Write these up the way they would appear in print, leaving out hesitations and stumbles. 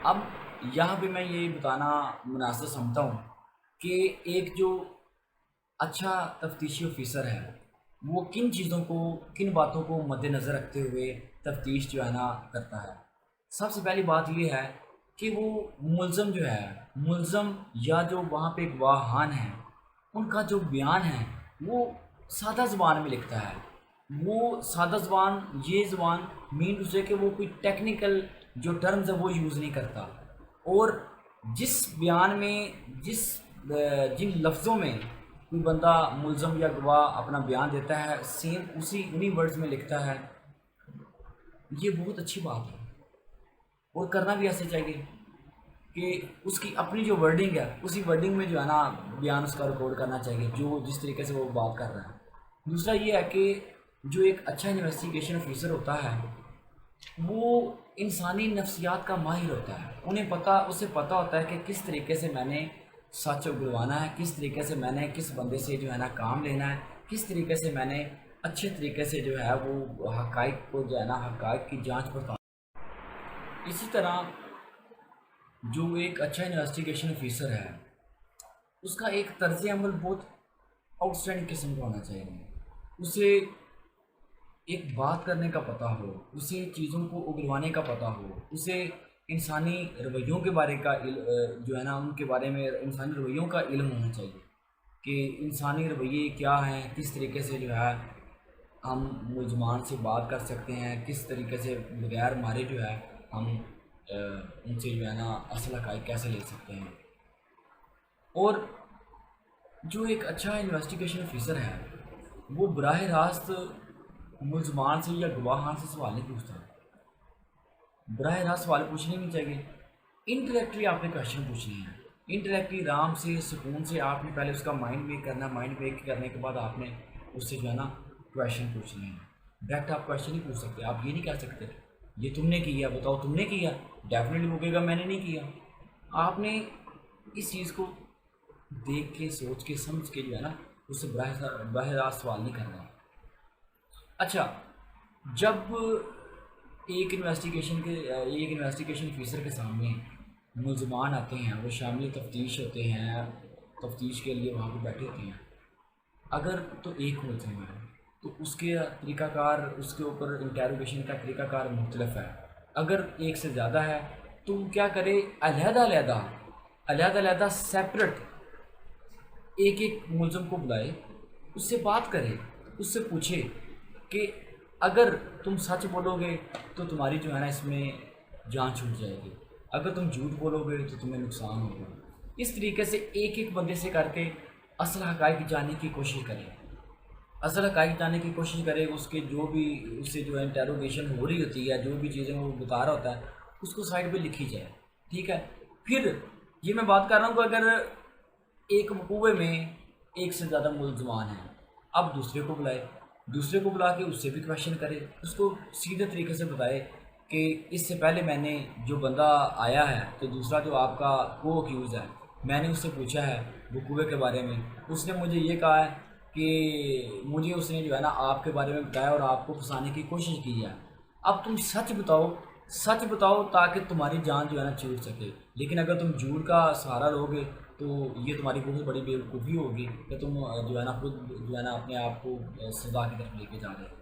اب یہاں پہ میں یہ بتانا مناسب سمجھتا ہوں کہ ایک جو اچھا تفتیشی آفیسر ہے وہ کن چیزوں کو، کن باتوں کو مد نظر رکھتے ہوئے تفتیش جو ہے نا کرتا ہے۔ سب سے پہلی بات یہ ہے کہ وہ ملزم جو ہے، ملزم یا جو وہاں پہ گواہان ہیں، ان کا جو بیان ہے وہ سادہ زبان میں لکھتا ہے۔ وہ سادہ زبان، یہ زبان مین ٹو سے کہ وہ کوئی ٹیکنیکل جو ٹرمز ہے وہ یوز نہیں کرتا، اور جس بیان میں، جس جن لفظوں میں کوئی بندہ ملزم یا گواہ اپنا بیان دیتا ہے، سیم اسی انہی ورڈز میں لکھتا ہے۔ یہ بہت اچھی بات ہے، اور کرنا بھی ایسے چاہیے کہ اس کی اپنی جو ورڈنگ ہے اسی ورڈنگ میں جو ہے نا بیان اس کا ریکارڈ کرنا چاہیے، جو جس طریقے سے وہ بات کر رہا ہے۔ دوسرا یہ ہے کہ جو ایک اچھا انویسٹیگیشن آفیسر ہوتا ہے وہ انسانی نفسیات کا ماہر ہوتا ہے۔ اسے پتہ ہوتا ہے کہ کس طریقے سے میں نے سچ اگلوانا ہے، کس طریقے سے میں نے کس بندے سے جو ہے نا کام لینا ہے، کس طریقے سے میں نے اچھے طریقے سے جو ہے وہ حقائق کو جو ہے نا حقائق کی جانچ پڑتال۔ اسی طرح جو ایک اچھا انویسٹیگیشن آفیسر ہے اس کا ایک طرز عمل بہت آؤٹ اسٹینڈنگ قسم کا ہونا چاہیے۔ اسے ایک بات کرنے کا پتہ ہو، اسے چیزوں کو اگلوانے کا پتہ ہو، اسے انسانی رویوں کے بارے کا جو ہے نا ان کے بارے میں انسانی رویوں کا علم ہونا چاہیے کہ انسانی رویے کیا ہیں، کس طریقے سے جو ہے ہم ملزمان سے بات کر سکتے ہیں، کس طریقے سے بغیر مارے جو ہے ہم ان سے جو ہے نا اصل حقائق کیسے لے سکتے ہیں۔ اور جو ایک اچھا انویسٹیگیشن آفیسر ہے وہ براہ راست ملزمان سے یا گواہان سے سوال نہیں پوچھتا، براہ راست سوال پوچھنے نہیں چاہیے، انٹلیکٹلی آپ نے کویشچن پوچھنے ہیں، انٹلیکٹلی آرام سے سکون سے آپ نے پہلے اس کا مائنڈ میک کرنا، مائنڈ میک کرنے کے بعد آپ نے اس سے جو ہے نا کویشچن پوچھنے ہیں۔ ڈائریکٹ آپ کویشچن نہیں پوچھ سکتے، آپ یہ نہیں کہہ سکتے یہ تم نے کیا، بتاؤ تم نے کیا، ڈیفینیٹلی وہ کہے گا میں نے نہیں کیا۔ آپ نے اس چیز کو دیکھ کے سوچ کے سمجھ کے جو ہے نا اس سے براہ راست سوال نہیں کرنا۔ اچھا، جب ایک انویسٹیگیشن آفیسر کے سامنے ملزمان آتے ہیں، وہ شامل تفتیش ہوتے ہیں، تفتیش کے لیے وہاں پہ بیٹھے ہوتے ہیں، اگر تو ایک ملزم ہے تو اس کے طریقہ کار، اس کے اوپر انٹیروگیشن کا طریقہ کار مختلف ہے۔ اگر ایک سے زیادہ ہے تو کیا کرے، علیحدہ سیپریٹ ایک ایک ملزم کو بلائے، اس سے بات کرے، اس سے پوچھے کہ اگر تم سچ بولو گے تو تمہاری جو ہے نا اس میں جان چھوٹ جائے گی، اگر تم جھوٹ بولو گے تو تمہیں نقصان ہوگا۔ اس طریقے سے ایک ایک بندے سے کر کے اصل حقائق جاننے کی کوشش کرے، اصل حقائق جاننے کی کوشش کرے، اس کے جو بھی اس سے جو ہے انٹیروگیشن ہو رہی ہوتی ہے، جو بھی چیزیں وہ بتا رہا ہوتا ہے اس کو سائڈ پہ لکھی جائے، ٹھیک ہے۔ پھر یہ میں بات کر رہا ہوں کہ اگر ایک مقوبے میں ایک سے زیادہ ملزمان ہیں، اب دوسرے کو بلا کے اس سے بھی کویشچن کرے، اس کو سیدھے طریقے سے بتائے کہ اس سے پہلے میں نے جو بندہ آیا ہے، تو دوسرا جو آپ کا کو اکیوز ہے، میں نے اس سے پوچھا ہے وقوعے کے بارے میں، اس نے مجھے یہ کہا ہے کہ مجھے اس نے جو ہے نا آپ کے بارے میں بتایا اور آپ کو پھنسانے کی کوشش کی ہے۔ اب تم سچ بتاؤ تاکہ تمہاری جان جو ہے نا چھوٹ سکے، لیکن اگر تم جھوٹ کا سہارا لو گے تو یہ تمہاری بہت بڑی بیوقوفی ہوگی کہ تم جو ہے نا خود جو ہے نا اپنے آپ کو سزا کی طرف لے کے جا رہے ہیں۔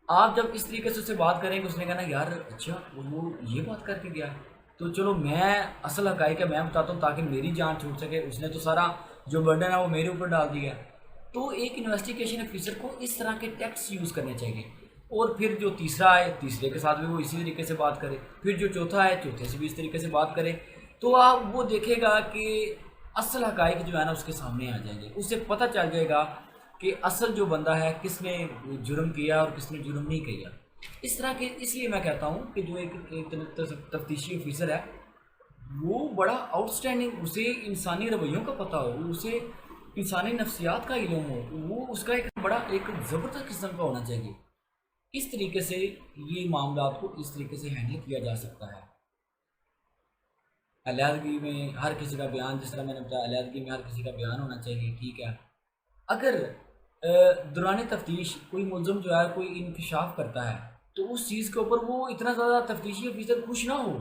آپ جب اس طریقے سے اس سے بات کریں گے، اس نے کہنا یار اچھا وہ یہ بات کر کے گیا ہے، تو چلو میں اصل حقائق ہے میں بتاتا ہوں تاکہ میری جان چھوٹ سکے، اس نے تو سارا جو برڈن ہے وہ میرے اوپر ڈال دیا ہے۔ تو ایک انویسٹیگیشن آفیسر کو اس طرح کے ٹیکس یوز کرنے چاہیے، اور پھر جو تیسرا ہے تیسرے کے ساتھ بھی وہ اسی طریقے سے بات کرے، پھر جو چوتھا ہے چوتھے سے بھی اس طریقے سے بات کرے، تو آپ وہ دیکھے گا کہ اصل حقائق جو ہے نا اس کے سامنے آ جائیں گے، اس سے پتہ چل جائے گا کہ اصل جو بندہ ہے کس نے جرم کیا اور کس نے جرم نہیں کیا۔ اس طرح کے، اس لیے میں کہتا ہوں کہ جو ایک تفتیشی آفیسر ہے وہ بڑا آؤٹ اسٹینڈنگ، اسے انسانی رویوں کا پتہ ہو، اسے انسانی نفسیات کا علم ہو، وہ اس کا ایک بڑا ایک زبردست قسم کا ہونا چاہیے۔ اس طریقے سے یہ معاملات کو اس طریقے سے ہینڈل کیا جا سکتا ہے۔ علیحدگی میں ہر کسی کا بیان، جس طرح میں نے بتایا علیحدگی میں ہر کسی کا بیان ہونا چاہیے، ٹھیک ہے۔ اگر دوران تفتیش کوئی ملزم جو ہے کوئی انکشاف کرتا ہے تو اس چیز کے اوپر وہ اتنا زیادہ تفتیشی آفیسر خوش نہ ہو،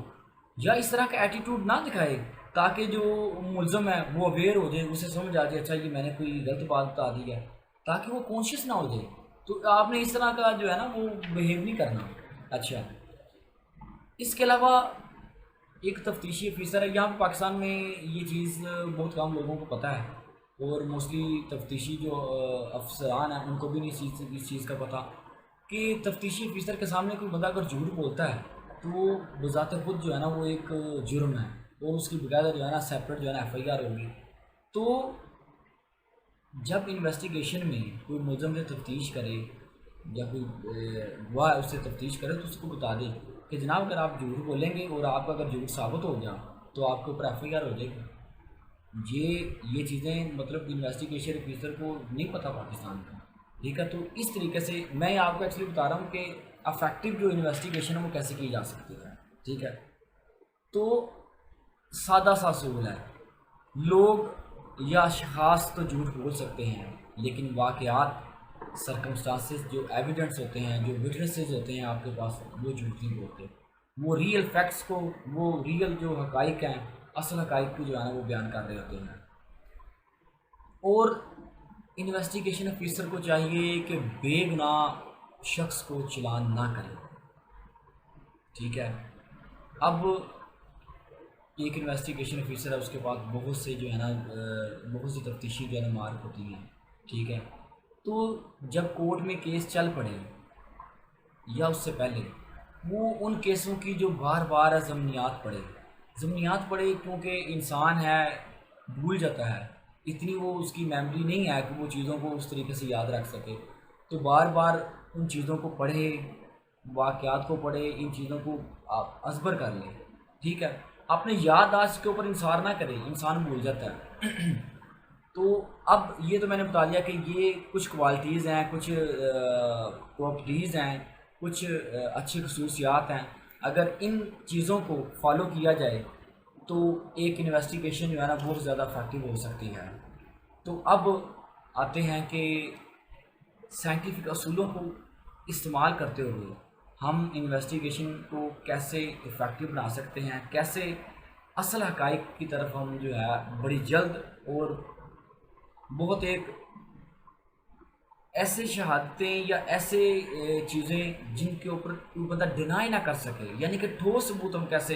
یا اس طرح کا ایٹیٹیوڈ نہ دکھائے تاکہ جو ملزم ہے وہ اویئر ہو جائے، اسے سمجھ آ جائے اچھا یہ میں نے کوئی غلط بات بتا دی ہے، تاکہ وہ کانشیس نہ ہو جائے۔ تو آپ نے اس طرح کا جو ہے نا وہ بیہیو نہیں کرنا۔ اچھا، اس کے علاوہ ایک تفتیشی آفیسر ہے، یہاں پہ پاکستان میں یہ چیز بہت کم لوگوں کو پتہ ہے، اور موسٹلی تفتیشی جو افسران ہیں ان کو بھی نہیں اس چیز کا پتہ کہ تفتیشی آفیسر کے سامنے کوئی بندہ اگر جھوٹ بولتا ہے تو وہ بذات خود جو ہے نا وہ ایک جرم ہے، اور اس کی باقاعدہ جو ہے نا سیپریٹ جو ہے نا ایف آئی آر ہوگی۔ تو جب انویسٹیگیشن میں کوئی ملزم سے تفتیش کرے یا کوئی گواہ اس سے تفتیش کرے تو اس کو بتا دے کہ جناب اگر آپ جھوٹ بولیں گے اور آپ کا اگر جھوٹ ثابت ہو گیا تو آپ کے اوپر ایف آئی آر ہو جائے گی۔ یہ چیزیں مطلب انویسٹیگیشن آفیسر کو نہیں پتہ پاکستان کا، ٹھیک ہے۔ تو اس طریقے سے میں آپ کو ایکچولی بتا رہا ہوں کہ افیکٹو جو انویسٹیگیشن ہے وہ کیسے کی جا سکتی ہے، ٹھیک ہے۔ تو سادہ سا اصول ہے، لوگ یا اشخاص تو جھوٹ بول سکتے ہیں لیکن واقعات، سرکمسٹانسز، جو ایویڈنس ہوتے ہیں، جو وٹنسز ہوتے ہیں آپ کے پاس، وہ جھوٹ نہیں بولتے۔ وہ ریئل فیکٹس کو، وہ ریئل جو حقائق ہیں، اصل حقائق کو جو ہے نا وہ بیان کر رہے ہوتے ہیں۔ اور انویسٹیگیشن آفیسر کو چاہیے کہ بے گناہ شخص کو چلان نہ کرے، ٹھیک ہے۔ اب ایک انویسٹیگیشن آفیسر ہے، اس کے پاس بہت سے جو ہے نا بہت سی تفتیشی جو ہے نا مارک ہوتی ہیں، ٹھیک ہے۔ تو جب کورٹ میں کیس چل پڑے یا اس سے پہلے وہ ان کیسوں کی جو بار بار ضمنیات پڑھے کیونکہ انسان ہے بھول جاتا ہے، اتنی وہ اس کی میموری نہیں ہے کہ وہ چیزوں کو اس طریقے سے یاد رکھ سکے، تو بار بار ان چیزوں کو پڑھے، واقعات کو پڑھے، ان چیزوں کو آپ ازبر کر لیں، ٹھیک ہے۔ اپنے یادداشت کے اوپر انحصار نہ کرے، انسان بھول جاتا ہے۔ تو اب یہ تو میں نے بتا دیا کہ یہ کچھ کوالٹیز ہیں، کچھ پراپرٹیز ہیں، کچھ اچھی خصوصیات ہیں۔ اگر ان چیزوں کو فالو کیا جائے تو ایک انویسٹیگیشن جو ہے نا بہت زیادہ افیکٹو ہو سکتی ہے۔ تو اب آتے ہیں کہ سائنٹیفک اصولوں کو استعمال کرتے ہوئے ہم انویسٹیگیشن کو کیسے افیکٹو بنا سکتے ہیں، کیسے اصل حقائق کی طرف ہم جو ہے بڑی جلد اور بہت ایک ایسے شہادتیں یا ایسے چیزیں جن کے اوپر کوئی بندہ ڈینائی نہ کر سکے، یعنی کہ ٹھوس ثبوت ہم کیسے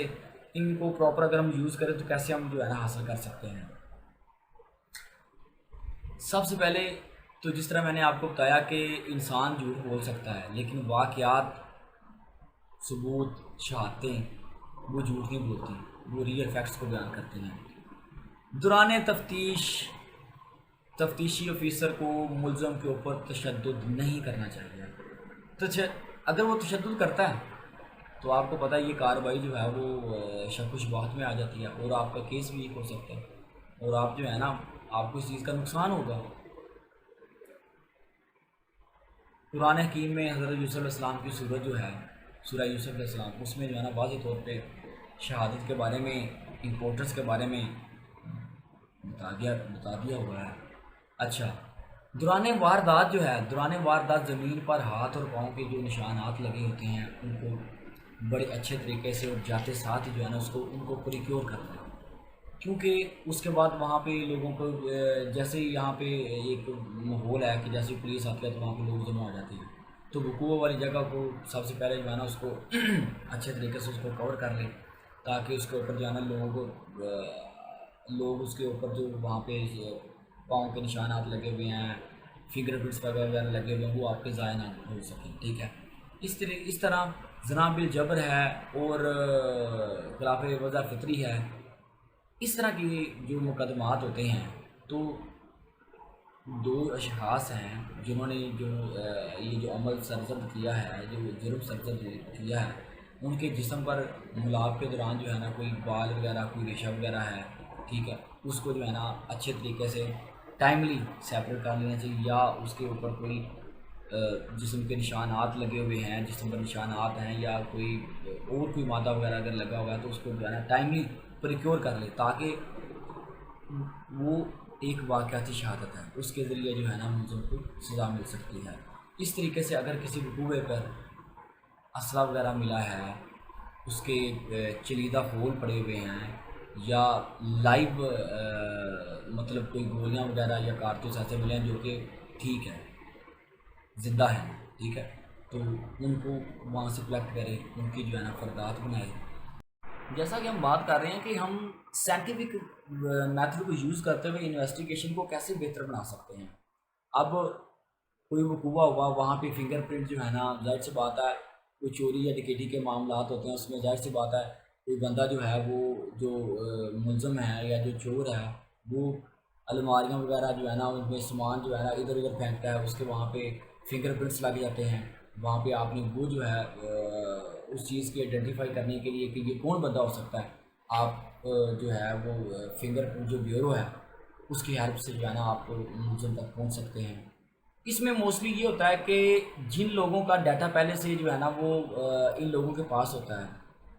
ان کو پراپر اگر ہم یوز کریں تو کیسے ہم جو ہے نا حاصل کر سکتے ہیں۔ سب سے پہلے تو جس طرح میں نے آپ کو بتایا کہ انسان جھوٹ بول سکتا ہے لیکن واقعات، ثبوت، شہادتیں وہ جھوٹ نہیں بولتی، وہ ریئل فیکٹس کو بیان کرتے ہیں۔ دوران تفتیشی آفیسر کو ملزم کے اوپر تشدد نہیں کرنا چاہیے۔ اگر وہ تشدد کرتا ہے تو آپ کو پتہ ہے یہ کارروائی جو ہے وہ شک و شبہات میں آ جاتی ہے اور آپ کا کیس بھی ایک ہو سکتا ہے اور آپ جو ہے نا آپ کو اس چیز کا نقصان ہوگا۔ قرآن حکیم میں حضرت یوسف علیہ السلام کی صورت جو ہے، سورہ یوسف علیہ السلام، اس میں جو ہے نا واضح طور پہ شہادت کے بارے میں، امپورٹنس کے بارے میں بتا دیا ہوا ہے۔ اچھا، دوران واردات جو ہے، دوران واردات زمین پر ہاتھ اور پاؤں کے جو نشانات لگے ہوتے ہیں ان کو بڑے اچھے طریقے سے اور جاتے ساتھ جو ہے نا ان کو پریکیور کرنا ہے، کیونکہ اس کے بعد وہاں پہ لوگوں کو جیسے یہاں پہ ایک ماحول ہے کہ جیسے پولیس آتی ہے تو وہاں پہ لوگ جمع ہو جاتے ہیں، تو وقوع والی جگہ کو سب سے پہلے جو ہے نا اس کو اچھے طریقے سے اس کو کور کر لیں تاکہ اس کے اوپر جو ہے نا لوگ اس کے اوپر جو وہاں پہ پاؤں کے نشانات لگے ہوئے ہیں، فنگر پرنٹس وغیرہ لگے ہوئے ہیں، وہ آپ کے ضائع نہ ہو سکیں، ٹھیک ہے۔ اس طرح زنا بالجبر ہے اور خلاف وضع فطری ہے، اس طرح کے جو مقدمات ہوتے ہیں تو دو اشخاص ہیں جنہوں نے یہ جو عمل سرزد کیا ہے، جو جرم سرزد کیا ہے، ان کے جسم پر ملاپ کے دوران جو ہے نا کوئی بال وغیرہ، کوئی ریشہ وغیرہ ہے، ٹھیک ہے، اس کو جو ہے نا اچھے طریقے سے ٹائملی سیپریٹ کر لینا چاہیے، یا اس کے اوپر کوئی جسم کے نشانات لگے ہوئے ہیں، جسم پر نشانات ہیں یا کوئی مادہ وغیرہ اگر لگا ہوا ہے تو اس کو جو ہے نا ٹائملی پریکیور کر لے تاکہ وہ ایک واقعاتی شہادت ہے، اس کے ذریعے جو ہے نا ملزم کو سزا مل سکتی ہے۔ اس طریقے سے اگر کسی وقوع پر اسلحہ وغیرہ ملا ہے اس کے چلیدہ ہول پڑے ہوئے ہیں یا لائیو مطلب کوئی گولیاں وغیرہ یا کارتوس ایسے ملے ہیں جو کہ ٹھیک ہے، زندہ ہیں، ٹھیک ہے، تو ان کو وہاں سے کلیکٹ کرے، ان کی جو ہے نا فردات بنائے۔ جیسا کہ ہم بات کر رہے ہیں کہ ہم سائنٹیفک میتھڈ کو یوز کرتے ہوئے انویسٹیگیشن کو کیسے بہتر بنا سکتے ہیں۔ اب کوئی وقوع ہوا، وہاں پہ فنگر پرنٹ جو ہے نا، ظاہر سی بات ہے کوئی چوری یا ڈکیتی کے معاملات ہوتے ہیں، اس میں ظاہر سی بات ہے کوئی بندہ جو ہے وہ جو ملزم ہے یا جو چور ہے وہ الماریاں وغیرہ جو ہے نا ان میں سامان جو ہے نا ادھر ادھر پھینکتا ہے، اس کے وہاں پہ فنگر پرنٹس لگ جاتے ہیں، وہاں پہ آپ نے وہ جو ہے اس چیز کی آئیڈینٹیفائی کرنے کے لیے کہ یہ کون بندہ ہو سکتا ہے، آپ جو ہے وہ فنگر پرنٹ جو بیورو ہے اس کی ہیلپ سے جو ہے نا آپ ملزم تک پہنچ سکتے ہیں۔ اس میں موسٹلی یہ ہوتا ہے کہ جن لوگوں کا ڈیٹا پہلے سے جو ہے نا وہ ان لوگوں کے پاس ہوتا ہے،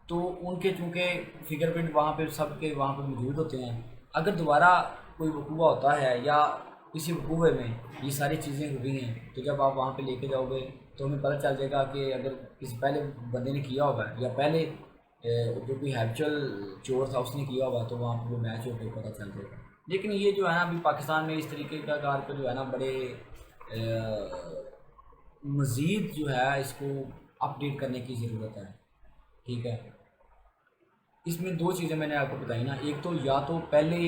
تو ان کے چونکہ فنگر پرنٹ وہاں پہ سب کے وہاں پہ موجود ہوتے ہیں، اگر دوبارہ کوئی وقوع ہوتا ہے یا کسی وقوع میں یہ ساری چیزیں ہوئی ہیں تو جب آپ وہاں پہ لے کے جاؤ گے تو ہمیں پتہ چل جائے گا کہ اگر کسی پہلے بندے نے کیا ہوگا یا پہلے جو کوئی ہیبچل چور تھا اس نے کیا ہوگا تو وہاں پہ وہ میچ ہو کے پتہ چل جائے گا۔ لیکن یہ جو ہے نا ابھی پاکستان میں اس طریقے کا کار پہ جو ہے نا بڑے مزید جو ہے اس کو اپڈیٹ کرنے کی ضرورت ہے، ٹھیک ہے۔ اس میں دو چیزیں میں نے آپ کو بتائی نا، ایک تو یا تو پہلے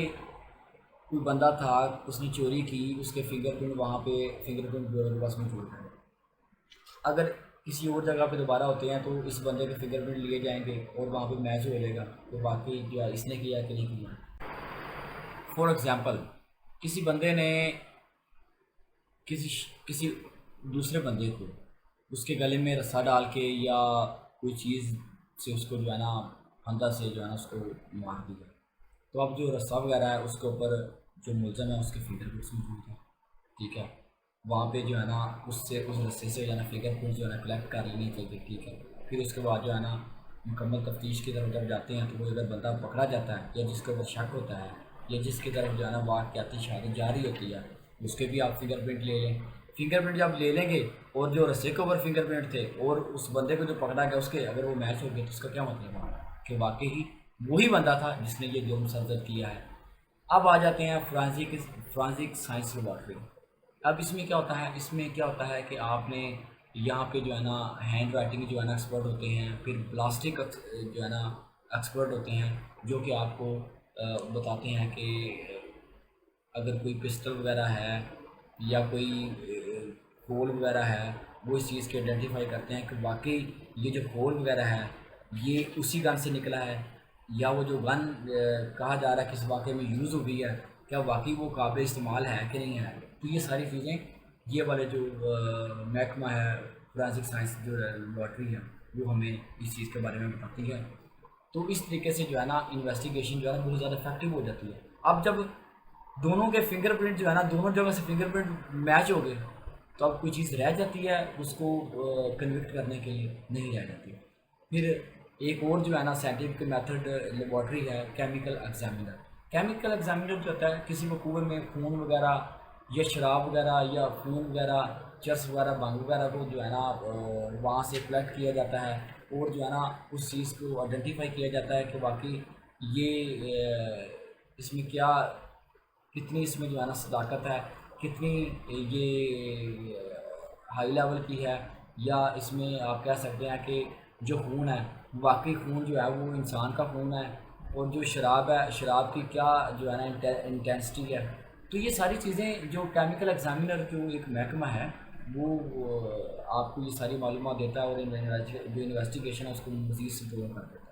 کوئی بندہ تھا اس نے چوری کی، اس کے فنگر پرنٹ وہاں پہ فنگر پرنٹ بیورو کے پاس موجود ہے، اگر کسی اور جگہ پہ دوبارہ ہوتے ہیں تو اس بندے کے فنگر پرنٹ لیے جائیں گے اور وہاں پہ میچ ہو جائے گا تو باقی جو ہے اس نے کیا کہ نہیں کیا۔ فار ایگزامپل کسی بندے نے کسی دوسرے بندے کو اس کے گلے میں رسا ڈال کے یا کوئی چیز سے اس کو جو ہے نا پھندا سے جو ہے نا اس کو مار دیا، تو اب جو رسا وغیرہ ہے اس کے اوپر جو ملزم ہے اس کے فنگر پرنٹس موجود ہیں، ٹھیک ہے، وہاں پہ جو ہے نا اس رسے سے جو ہے نا فنگر پرنٹ جو ہے نا کلیکٹ کر لینی چاہیے، ٹھیک ہے۔ پھر اس کے بعد جو ہے نا مکمل تفتیش کی طرف جب جاتے ہیں تو وہ اگر بندہ پکڑا جاتا ہے یا جس کے اوپر شک ہوتا ہے یا جس کی طرف جو ہے نا واقعاتی شہادت جاری ہوتی ہے اس کے بھی آپ فنگر پرنٹ لے لیں۔ فنگر پرنٹ جب لے لیں گے اور جو رسے کے اوپر فنگر پرنٹ تھے اور اس بندے کو جو پکڑا گیا اس کے اگر وہ میچ ہو گئے تو اس کا کیا مطلب ہے کہ واقعی ہی وہی بندہ تھا جس نے یہ جرم سرزد کیا ہے۔ اب آ جاتے ہیں فرانزک سائنس لیبارٹری۔ اب اس میں کیا ہوتا ہے، اس میں کیا ہوتا ہے کہ آپ نے یہاں پہ جو ہے نا ہینڈ رائٹنگ جو ہے نا ایکسپرٹ ہوتے ہیں، پھر پلاسٹک جو ہے نا ایکسپرٹ ہوتے ہیں جو کہ آپ کو بتاتے ہیں کہ اگر کوئی پسٹل وغیرہ ہے یا کوئی ہول وغیرہ ہے وہ اس چیز کی آئیڈینٹیفائی کرتے ہیں کہ واقعی یہ جو ہول وغیرہ ہے یہ اسی گن سے نکلا ہے یا وہ جو گن کہا جا رہا ہے کس واقعے میں یوز ہو گئی ہے کیا واقعی وہ قابل استعمال ہے کہ نہیں ہے۔ تو یہ ساری چیزیں یہ والے جو محکمہ ہے فرانزک سائنس جو لیبارٹری ہے وہ ہمیں اس چیز کے بارے میں بتاتی ہے۔ تو اس طریقے سے جو ہے نا انویسٹیگیشن جو ہے نا بہت زیادہ افیکٹو ہو جاتی ہے۔ اب جب دونوں کے فنگر پرنٹ جو ہے نا دونوں جگہ سے فنگر پرنٹ میچ ہو گئے تو اب کوئی چیز رہ جاتی ہے اس کو کنوکٹ کرنے کے لیے نہیں رہ جاتی۔ پھر ایک اور جو ہے نا سائنٹیفک میتھڈ لیبارٹری ہے کیمیکل ایگزامینر۔ کیمیکل ایگزامینر جو ہوتا ہے کسی وقوع میں خون وغیرہ یا شراب وغیرہ یا خون وغیرہ چرس وغیرہ بھنگ وغیرہ کو جو ہے نا وہاں سے کلیکٹ کیا جاتا ہے اور جو ہے نا اس چیز کو آئیڈینٹیفائی کیا جاتا ہے کہ واقعی یہ اس میں کیا کتنی اس میں جو ہے نا صداقت ہے، کتنی یہ ہائی لیول کی ہے، یا اس میں آپ کہہ سکتے ہیں کہ جو خون ہے واقعی خون جو ہے وہ انسان کا خون ہے، اور جو شراب ہے شراب کی کیا جو ہے نا انٹینسٹی ہے۔ تو یہ ساری چیزیں جو کیمیکل ایگزامینر جو ایک محکمہ ہے وہ آپ کو یہ ساری معلومات دیتا ہے اور جو انویسٹیگیشن ہے اس کو مزید سمپل کر دیتا ہے۔